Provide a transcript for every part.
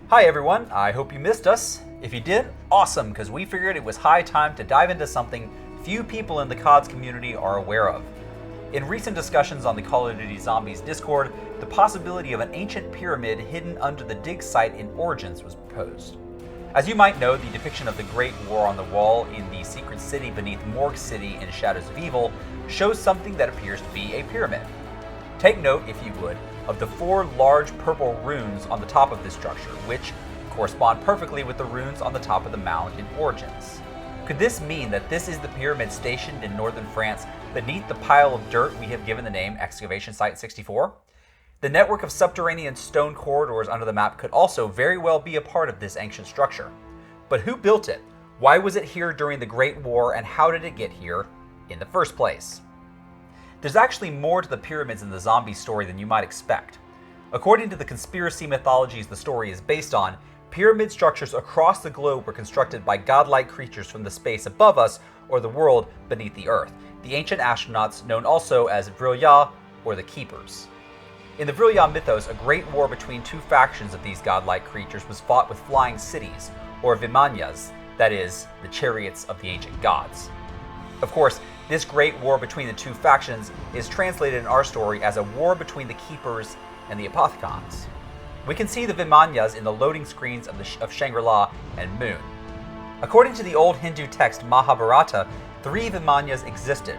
Hi everyone, I hope you missed us. If you did, awesome, because we figured it was high time to dive into something few people in the CODS community are aware of. In recent discussions on the Call of Duty Zombies Discord, the possibility of an ancient pyramid hidden under the dig site in Origins was proposed. As you might know, the depiction of the Great War on the wall in the secret city beneath Morgue City in Shadows of Evil shows something that appears to be a pyramid. Take note, if you would, of the 4 large purple runes on the top of this structure, which correspond perfectly with the runes on the top of the mound in Origins. Could this mean that this is the pyramid stationed in northern France beneath the pile of dirt we have given the name Excavation Site 64? The network of subterranean stone corridors under the map could also very well be a part of this ancient structure. But who built it? Why was it here during the Great War, and how did it get here in the first place? There's actually more to the pyramids in the zombie story than you might expect. According to the conspiracy mythologies the story is based on, pyramid structures across the globe were constructed by godlike creatures from the space above us or the world beneath the earth, the ancient astronauts known also as Vril-ya or the Keepers. In the Vril-ya mythos, a great war between 2 factions of these godlike creatures was fought with flying cities, or vimanyas, that is, the chariots of the ancient gods. Of course, this great war between the 2 factions is translated in our story as a war between the Keepers and the Apothicons. We can see the Vimanyas in the loading screens of Shangri-La and Moon. According to the old Hindu text Mahabharata, 3 Vimanyas existed.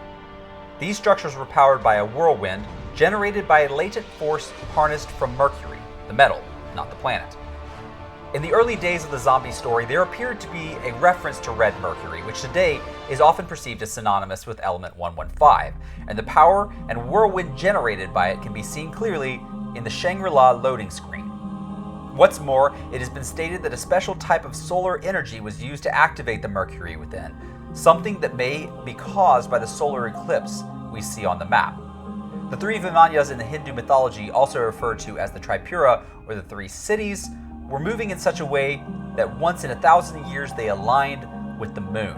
These structures were powered by a whirlwind generated by a latent force harnessed from Mercury, the metal, not the planet. In the early days of the zombie story, there appeared to be a reference to red mercury, which today is often perceived as synonymous with element 115, and the power and whirlwind generated by it can be seen clearly in the Shangri-La loading screen. What's more, it has been stated that a special type of solar energy was used to activate the mercury within, something that may be caused by the solar eclipse we see on the map. The 3 Vimanyas in the Hindu mythology, also referred to as the Tripura or the 3 cities, were moving in such a way that once in 1,000 years they aligned with the moon.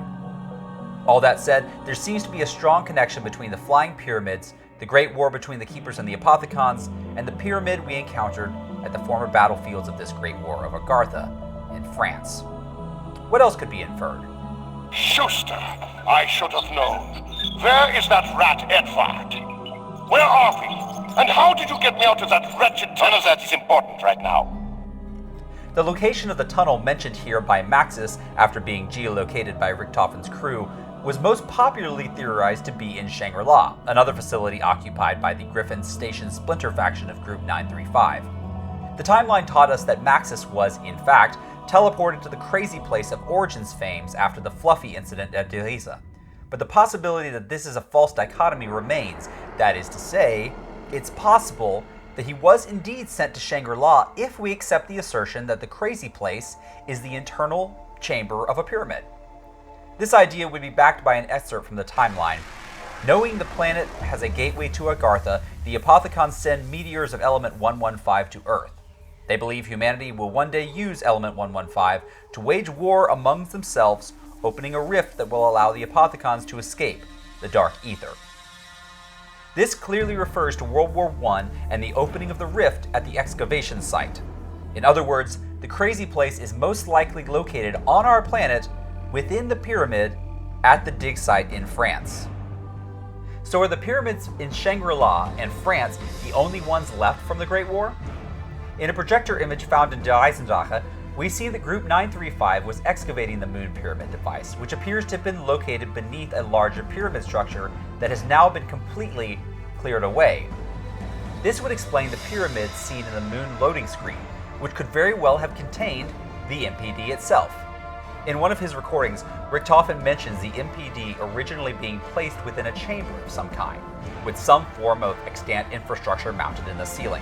All that said, there seems to be a strong connection between the flying pyramids, the great war between the Keepers and the Apothicons, and the pyramid we encountered at the former battlefields of this great war of Agartha in France. What else could be inferred? Schuster, I should have known. Where is that rat Edvard? Where are we? And how did you get me out of that wretched tunnel? That is important right now. The location of the tunnel mentioned here by Maxis after being geolocated by Richtofen's crew was most popularly theorized to be in Shangri-La, another facility occupied by the Griffin Station Splinter faction of Group 935. The timeline taught us that Maxis was, in fact, teleported to the crazy place of Origins fames after the Fluffy incident at Deliza. But the possibility that this is a false dichotomy remains. That is to say, it's possible that he was indeed sent to Shangri-La if we accept the assertion that the crazy place is the internal chamber of a pyramid. This idea would be backed by an excerpt from the timeline. Knowing the planet has a gateway to Agartha, the Apothicons send meteors of element 115 to Earth. They believe humanity will one day use element 115 to wage war amongst themselves, opening a rift that will allow the Apothicons to escape the Dark Ether. This clearly refers to World War I and the opening of the rift at the excavation site. In other words, the crazy place is most likely located on our planet within the pyramid at the dig site in France. So are the pyramids in Shangri-La and France the only ones left from the Great War? In a projector image found in NaBrZHunter, we see that Group 935 was excavating the moon pyramid device, which appears to have been located beneath a larger pyramid structure that has now been completely cleared away. This would explain the pyramids seen in the moon loading screen, which could very well have contained the MPD itself. In one of his recordings, Richtofen mentions the MPD originally being placed within a chamber of some kind, with some form of extant infrastructure mounted in the ceiling.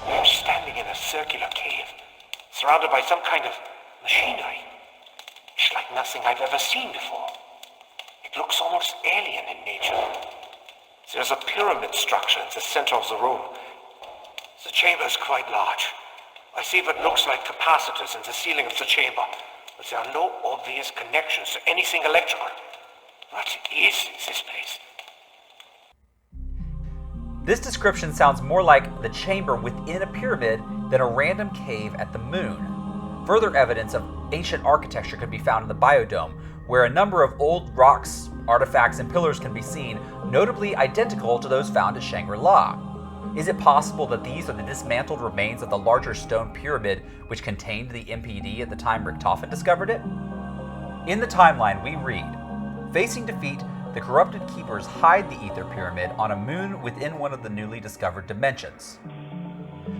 I'm standing in a circular cave, surrounded by some kind of machinery. It's like nothing I've ever seen before. It looks almost alien in nature. There's a pyramid structure in the center of the room. The chamber is quite large. I see what looks like capacitors in the ceiling of the chamber, but there are no obvious connections to anything electrical. What is this place? This description sounds more like the chamber within a pyramid than a random cave at the moon. Further evidence of ancient architecture could be found in the biodome, where a number of old rocks, artifacts, and pillars can be seen, notably identical to those found at Shangri-La. Is it possible that these are the dismantled remains of the larger stone pyramid which contained the MPD at the time Richtofen discovered it? In the timeline, we read, facing defeat, the corrupted keepers hide the Ether Pyramid on a moon within one of the newly discovered dimensions.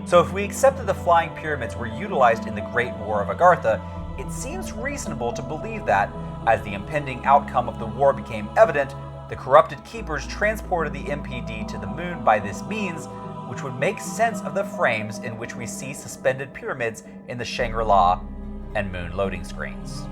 So if we accept that the flying pyramids were utilized in the Great War of Agartha, it seems reasonable to believe that, as the impending outcome of the war became evident, the corrupted keepers transported the MPD to the moon by this means, which would make sense of the frames in which we see suspended pyramids in the Shangri-La and moon loading screens.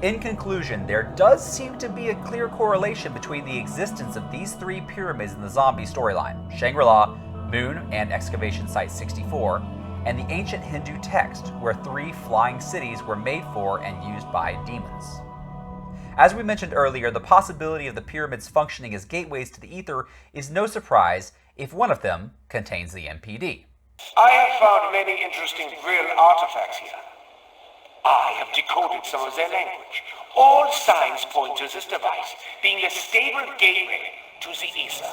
In conclusion, there does seem to be a clear correlation between the existence of these three pyramids in the zombie storyline, Shangri-La, Moon, and Excavation Site 64, and the ancient Hindu text, where three flying cities were made for and used by demons. As we mentioned earlier, the possibility of the pyramids functioning as gateways to the ether is no surprise if one of them contains the MPD. I have found many interesting real artifacts here. I have decoded some of their language. All signs point to this device being a stable gateway to the ether.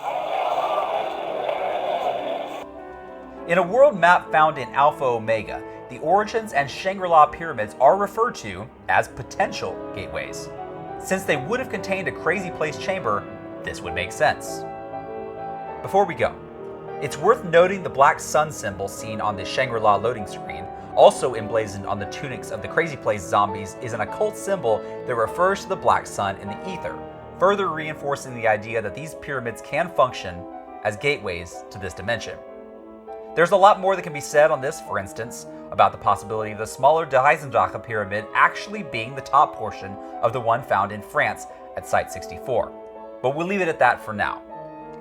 In a world map found in Alpha Omega, the Origins and Shangri-La pyramids are referred to as potential gateways. Since they would have contained a crazy place chamber, this would make sense. Before we go, it's worth noting the black sun symbol seen on the Shangri-La loading screen, also emblazoned on the tunics of the Crazy Place zombies, is an occult symbol that refers to the black sun in the ether, further reinforcing the idea that these pyramids can function as gateways to this dimension. There's a lot more that can be said on this, for instance, about the possibility of the smaller NaBrZHunter pyramid actually being the top portion of the one found in France at Site 64. But we'll leave it at that for now.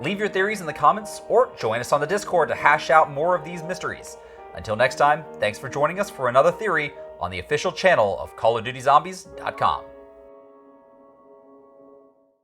Leave your theories in the comments or join us on the Discord to hash out more of these mysteries. Until next time, thanks for joining us for another theory on the official channel of CallOfDutyZombies.com.